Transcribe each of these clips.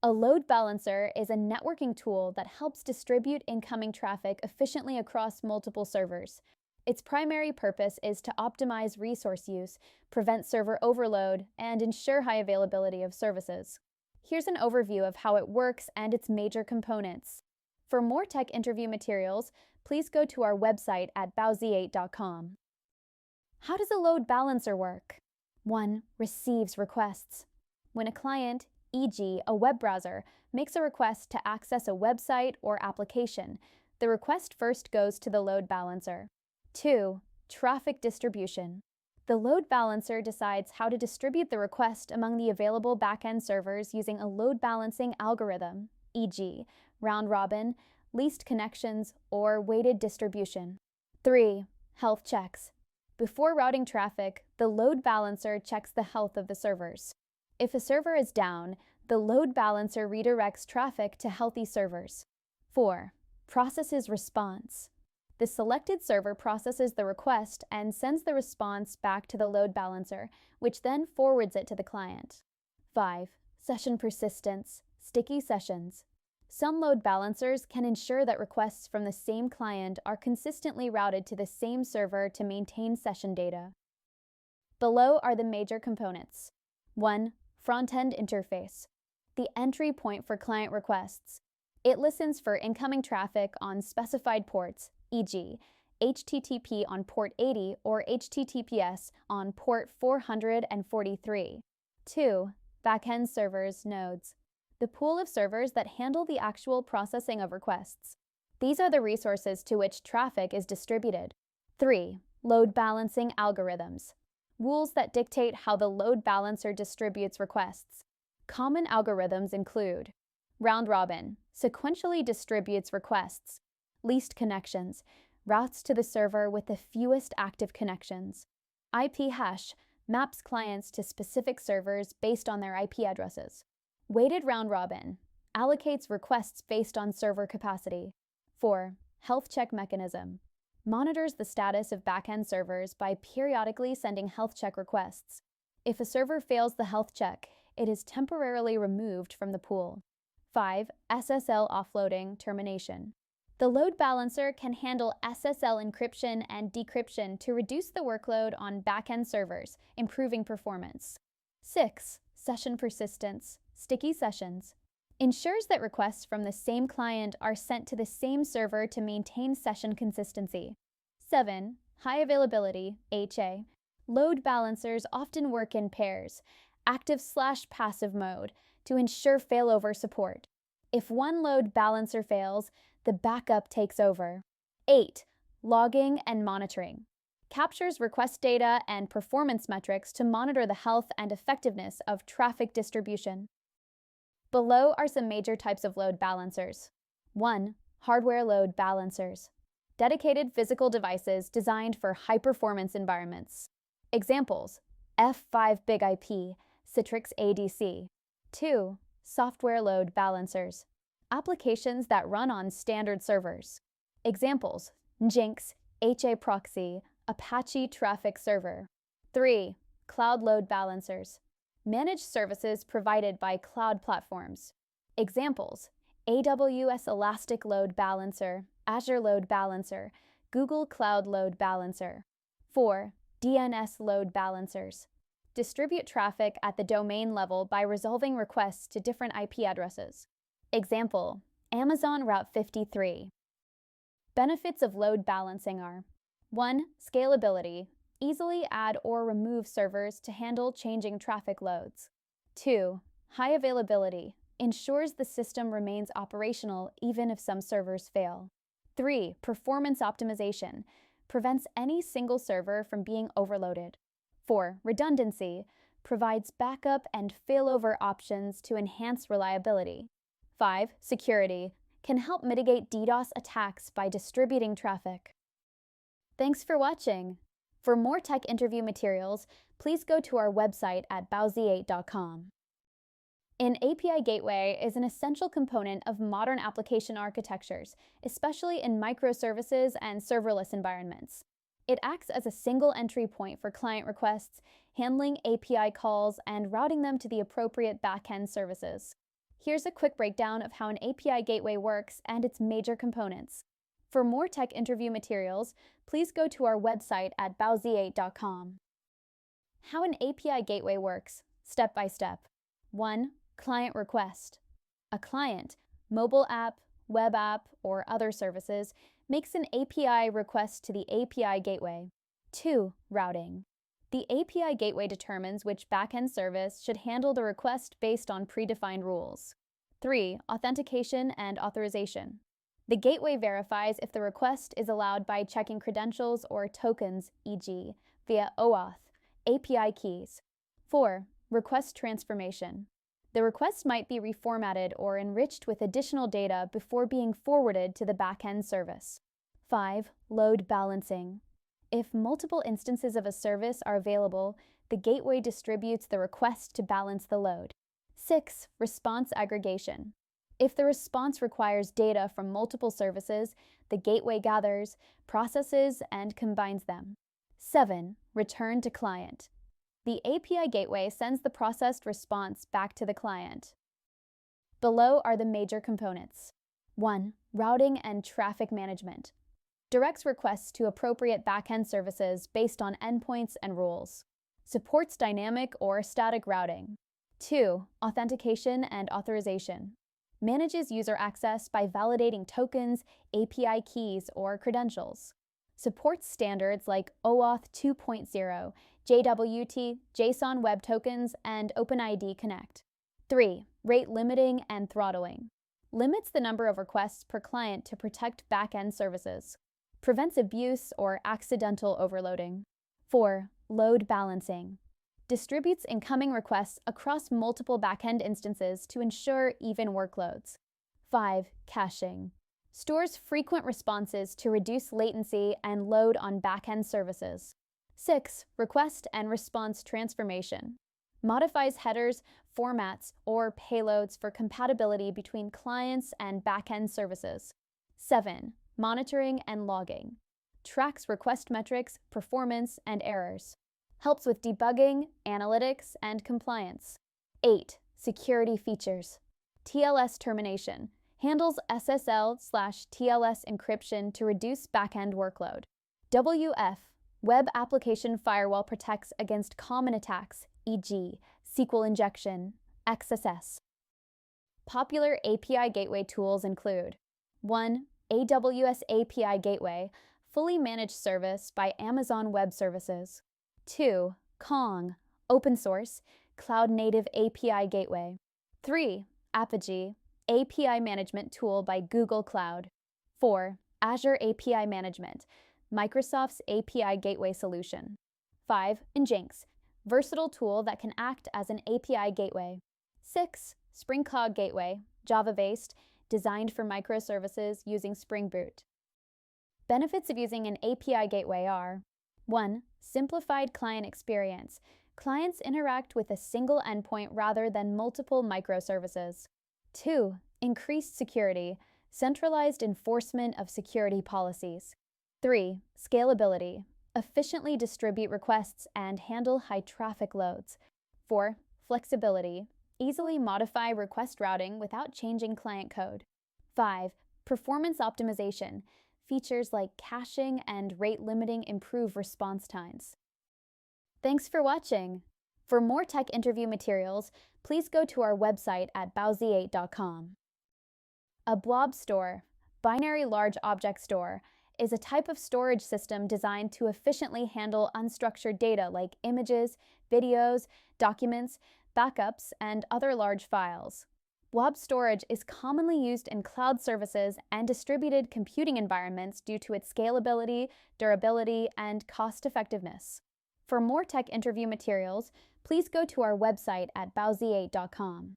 A load balancer is a networking tool that helps distribute incoming traffic efficiently across multiple servers. Its primary purpose is to optimize resource use, prevent server overload, and ensure high availability of services. Here's an overview of how it works and its major components. For more tech interview materials, please go to our website at bowsy8.com. How does a load balancer work? 1. Receives requests. When a client, e.g., a web browser, makes a request to access a website or application, the request first goes to the load balancer. 2. Traffic distribution. The load balancer decides how to distribute the request among the available backend servers using a load balancing algorithm, e.g., round robin, least connections, or weighted distribution. 3. Health checks. Before routing traffic, the load balancer checks the health of the servers. If a server is down, the load balancer redirects traffic to healthy servers. 4. Processes response. The selected server processes the request and sends the response back to the load balancer, which then forwards it to the client. 5. Session persistence, sticky sessions. Some load balancers can ensure that requests from the same client are consistently routed to the same server to maintain session data. Below are the major components. 1. Front-end interface. The entry point for client requests. It listens for incoming traffic on specified ports, e.g., HTTP on port 80 or HTTPS on port 443. 2. Backend servers nodes. The pool of servers that handle the actual processing of requests. These are the resources to which traffic is distributed. 3. Load balancing algorithms. Rules that dictate how the load balancer distributes requests. Common algorithms include round robin, sequentially distributes requests. Least connections, routes to the server with the fewest active connections. IP hash, maps clients to specific servers based on their IP addresses. Weighted round robin, allocates requests based on server capacity. 4. Health check mechanism, monitors the status of backend servers by periodically sending health check requests. If a server fails the health check, it is temporarily removed from the pool. 5. SSL offloading termination. The load balancer can handle SSL encryption and decryption to reduce the workload on backend servers, improving performance. 6. Session persistence, sticky sessions. Ensures that requests from the same client are sent to the same server to maintain session consistency. 7. High availability, HA. Load balancers often work in pairs, active/passive mode, to ensure failover support. If one load balancer fails, the backup takes over. 8. Logging and monitoring. Captures request data and performance metrics to monitor the health and effectiveness of traffic distribution. Below are some major types of load balancers. 1. Hardware load balancers. Dedicated physical devices designed for high-performance environments. Examples: F5 Big IP, Citrix ADC. 2. Software load balancers. Applications that run on standard servers. Examples: Jinx, HA Proxy, Apache Traffic Server. 3. Cloud load balancers. Managed services provided by cloud platforms. Examples: AWS Elastic Load Balancer, Azure Load Balancer, Google Cloud Load Balancer. 4. DNS load balancers. Distribute traffic at the domain level by resolving requests to different IP addresses. Example: Amazon Route 53. Benefits of load balancing are: 1. Scalability. Easily add or remove servers to handle changing traffic loads. 2. High availability. Ensures the system remains operational even if some servers fail. 3. Performance optimization. Prevents any single server from being overloaded. 4. Redundancy. Provides backup and failover options to enhance reliability. 5. Security. Can help mitigate DDoS attacks by distributing traffic. Thanks for watching. For more tech interview materials, please go to our website at bowsy8.com. An API gateway is an essential component of modern application architectures, especially in microservices and serverless environments. It acts as a single entry point for client requests, handling API calls, and routing them to the appropriate backend services. Here's a quick breakdown of how an API gateway works and its major components. For more tech interview materials, please go to our website at bowsy8.com. How an API gateway works, step by step. 1. Client request. A client, mobile app, web app, or other services, makes an API request to the API gateway. 2. Routing. The API gateway determines which backend service should handle the request based on predefined rules. 3. Authentication and authorization. The gateway verifies if the request is allowed by checking credentials or tokens, e.g., via OAuth, API keys. 4. Request transformation. The request might be reformatted or enriched with additional data before being forwarded to the backend service. 5. Load balancing. If multiple instances of a service are available, the gateway distributes the request to balance the load. 6. Response aggregation. If the response requires data from multiple services, the gateway gathers, processes, and combines them. 7. Return to client. The API gateway sends the processed response back to the client. Below are the major components. 1. Routing and traffic management. Directs requests to appropriate backend services based on endpoints and rules. Supports dynamic or static routing. 2. Authentication and authorization. Manages user access by validating tokens, API keys, or credentials. Supports standards like OAuth 2.0, JWT, JSON Web Tokens, and OpenID Connect. 3. Rate limiting and throttling. Limits the number of requests per client to protect backend services. Prevents abuse or accidental overloading. 4. Load balancing. Distributes incoming requests across multiple backend instances to ensure even workloads. 5. Caching. Stores frequent responses to reduce latency and load on backend services. 6. Request and response transformation. Modifies headers, formats, or payloads for compatibility between clients and backend services. 7. Monitoring and logging. Tracks request metrics, performance, and errors. Helps with debugging, analytics, and compliance. 8. Security features. TLS termination. Handles SSL/TLS encryption to reduce backend workload. WF. Web Application Firewall protects against common attacks, e.g., SQL injection, XSS. Popular API gateway tools include 1. AWS API Gateway, fully managed service by Amazon Web Services. 2. Kong, open source, cloud-native API gateway. 3. Apigee, API management tool by Google Cloud. 4. Azure API Management, Microsoft's API gateway solution. 5. Nginx, versatile tool that can act as an API gateway. 6. Spring Cloud Gateway, Java-based, designed for microservices using Spring Boot. Benefits of using an API gateway are: 1. Simplified client experience. Clients interact with a single endpoint rather than multiple microservices. 2. Increased security. Centralized enforcement of security policies. 3. Scalability. Efficiently distribute requests and handle high traffic loads. 4. Flexibility. Easily modify request routing without changing client code. 5. Performance optimization. Features like caching and rate limiting improve response times. Thanks for watching. For more tech interview materials, please go to our website at bowsy8.com. A Blob Store, binary large object store, is a type of storage system designed to efficiently handle unstructured data like images, videos, documents, backups, and other large files. Blob storage is commonly used in cloud services and distributed computing environments due to its scalability, durability, and cost-effectiveness. For more tech interview materials, please go to our website at bowsy8.com.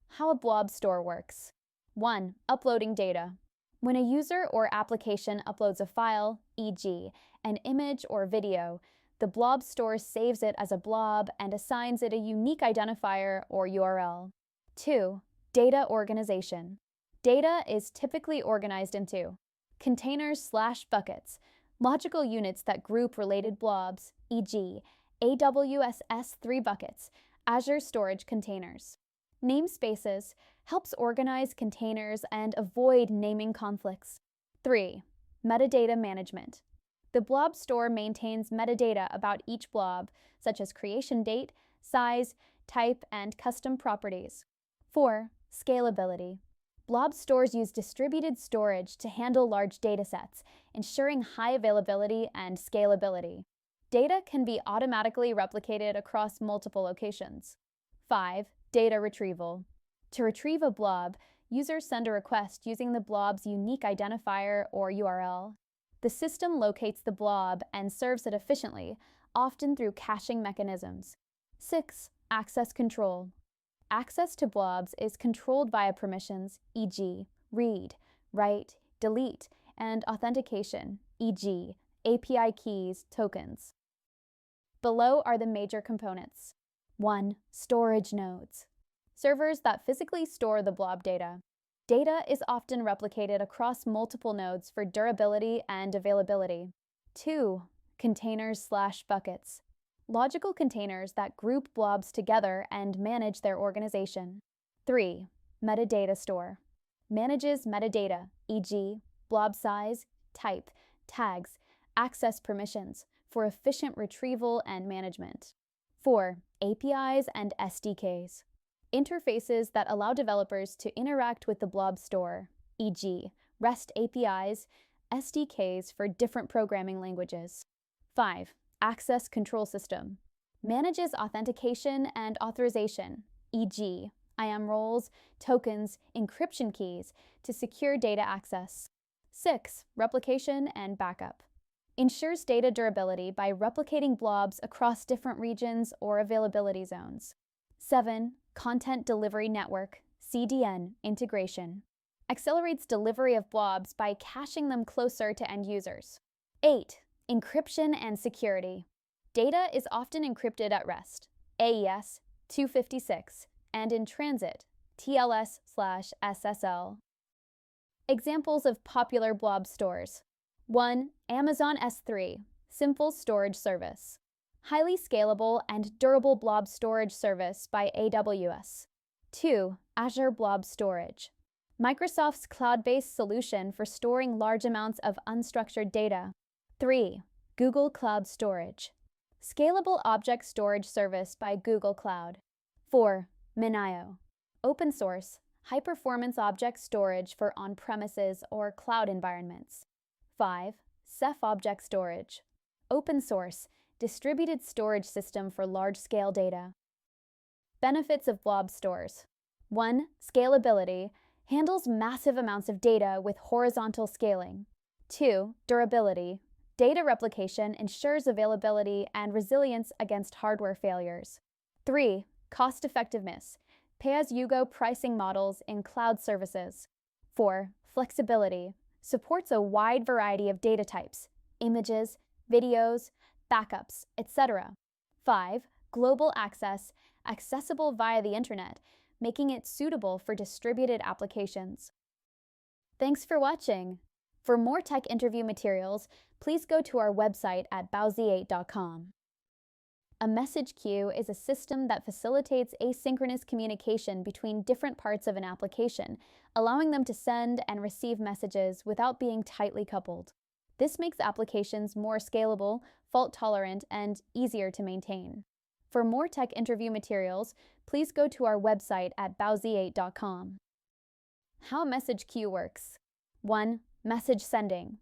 How a Blob Store works. 1. Uploading data. When a user or application uploads a file, e.g., an image or video, the Blob Store saves it as a blob and assigns it a unique identifier or URL. 2. Data organization. Data is typically organized into containers/buckets, logical units that group related blobs, e.g., AWS S3 buckets, Azure storage containers. Namespaces helps organize containers and avoid naming conflicts. 3. Metadata management. The Blob Store maintains metadata about each blob, such as creation date, size, type, and custom properties. 4. Scalability. Blob stores use distributed storage to handle large datasets, ensuring high availability and scalability. Data can be automatically replicated across multiple locations. 5. Data retrieval. To retrieve a blob, users send a request using the blob's unique identifier or URL. The system locates the blob and serves it efficiently, often through caching mechanisms. 6. Access control. Access to blobs is controlled via permissions, e.g., read, write, delete, and authentication, e.g., API keys, tokens. Below are the major components. 1. Storage nodes. Servers that physically store the blob data. Data is often replicated across multiple nodes for durability and availability. 2. Containers/buckets. Logical containers that group blobs together and manage their organization. 3. Metadata store. Manages metadata, e.g., blob size, type, tags, access permissions, for efficient retrieval and management. 4. APIs and SDKs. Interfaces that allow developers to interact with the Blob Store, e.g., REST APIs, SDKs for different programming languages. 5. Access control system. Manages authentication and authorization, e.g., IAM roles, tokens, encryption keys to secure data access. 6. Replication and backup. Ensures data durability by replicating blobs across different regions or availability zones. 7. Content Delivery Network, CDN, integration. Accelerates delivery of blobs by caching them closer to end users. 8. Encryption and security. Data is often encrypted at rest, AES 256, and in transit, TLS/SSL. Examples of popular blob stores. 1. Amazon S3, simple storage service. Highly scalable and durable blob storage service by AWS. 2. Azure Blob Storage. Microsoft's cloud-based solution for storing large amounts of unstructured data. 3. Google Cloud Storage. Scalable object storage service by Google Cloud. 4. Minio. Open source, high-performance object storage for on-premises or cloud environments. 5. Ceph Object Storage. Open source, distributed storage system for large-scale data. Benefits of blob stores. 1. Scalability. Handles massive amounts of data with horizontal scaling. 2. Durability. Data replication ensures availability and resilience against hardware failures. 3. Cost-effectiveness. Pay-as-you-go pricing models in cloud services. 4. Flexibility. Supports a wide variety of data types, images, videos, backups, etc. 5. Global access, accessible via the internet, making it suitable for distributed applications. Thanks for watching. For more tech interview materials, please go to our website at bowsy8.com. A message queue is a system that facilitates asynchronous communication between different parts of an application, allowing them to send and receive messages without being tightly coupled. This makes applications more scalable, fault-tolerant, and easier to maintain. For more tech interview materials, please go to our website at bowsy8.com. How a message queue works. 1. Message sending.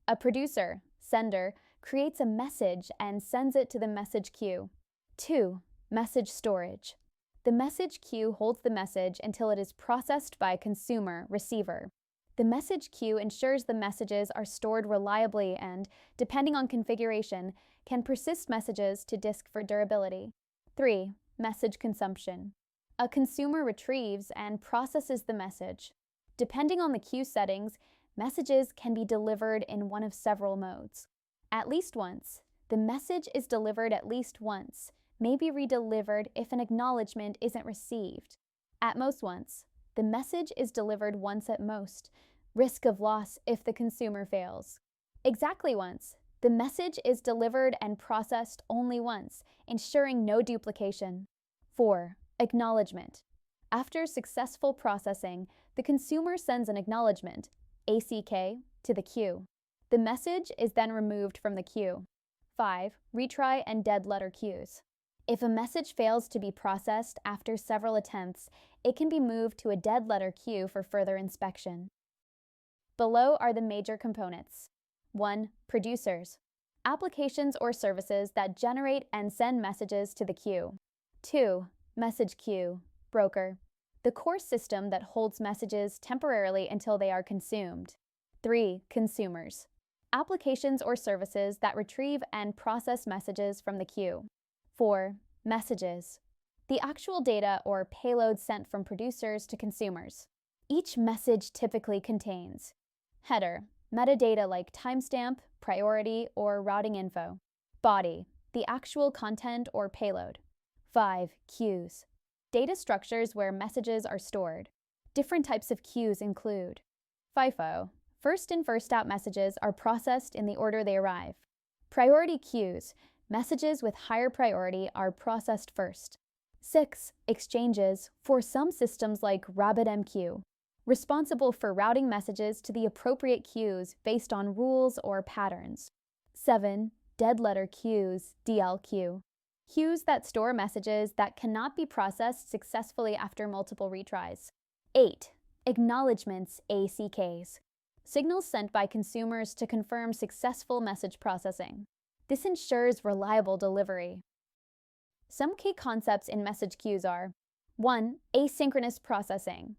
A producer, sender, creates a message and sends it to the message queue. 2. Message storage. The message queue holds the message until it is processed by consumer, receiver. The message queue ensures the messages are stored reliably and, depending on configuration, can persist messages to disk for durability. 3. Message consumption. A consumer retrieves and processes the message. Depending on the queue settings, messages can be delivered in one of several modes. At least once. The message is delivered at least once, may be redelivered if an acknowledgement isn't received. At most once. The message is delivered once at most. Risk of loss if the consumer fails. Exactly once. The message is delivered and processed only once, ensuring no duplication. 4. Acknowledgement. After successful processing, the consumer sends an acknowledgement, ACK, to the queue. The message is then removed from the queue. 5. Retry and dead letter queues. If a message fails to be processed after several attempts, it can be moved to a dead letter queue for further inspection. Below are the major components. 1. Producers. Applications or services that generate and send messages to the queue. 2. Message queue. Broker. The core system that holds messages temporarily until they are consumed. 3. Consumers. Applications or services that retrieve and process messages from the queue. 4. Messages. The actual data or payload sent from producers to consumers. Each message typically contains header, metadata like timestamp, priority, or routing info. Body, the actual content or payload. 5. Queues. Data structures where messages are stored. Different types of queues include FIFO. First in, first out messages are processed in the order they arrive. Priority queues. Messages with higher priority are processed first. 6. Exchanges, for some systems like RabbitMQ, responsible for routing messages to the appropriate queues based on rules or patterns. 7. Dead letter queues, DLQ. Queues that store messages that cannot be processed successfully after multiple retries. 8. Acknowledgements, ACKs. Signals sent by consumers to confirm successful message processing. This ensures reliable delivery. Some key concepts in message queues are 1. Asynchronous processing.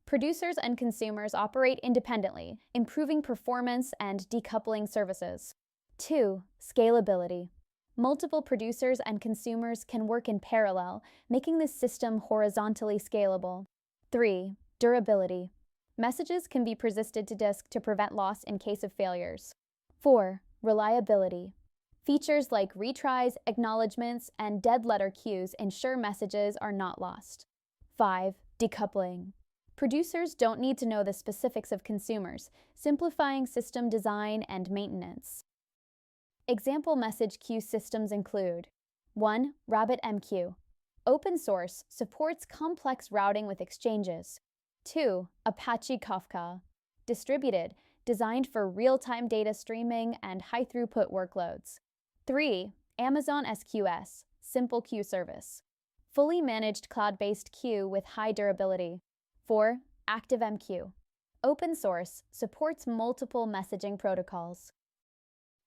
Producers and consumers operate independently, improving performance and decoupling services. 2. Scalability. Multiple producers and consumers can work in parallel, making the system horizontally scalable. 3. Durability. Messages can be persisted to disk to prevent loss in case of failures. 4. Reliability. Features like retries, acknowledgements, and dead letter queues ensure messages are not lost. 5. Decoupling. Producers don't need to know the specifics of consumers, simplifying system design and maintenance. Example message queue systems include 1. RabbitMQ. Open source, supports complex routing with exchanges. 2. Apache Kafka. Distributed, designed for real-time data streaming and high-throughput workloads. 3. Amazon SQS, simple queue service. Fully managed cloud-based queue with high durability. 4. ActiveMQ. Open source, supports multiple messaging protocols.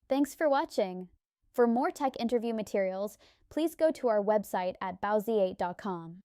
Thanks for watching. For more tech interview materials, please go to our website at bowsy8.com.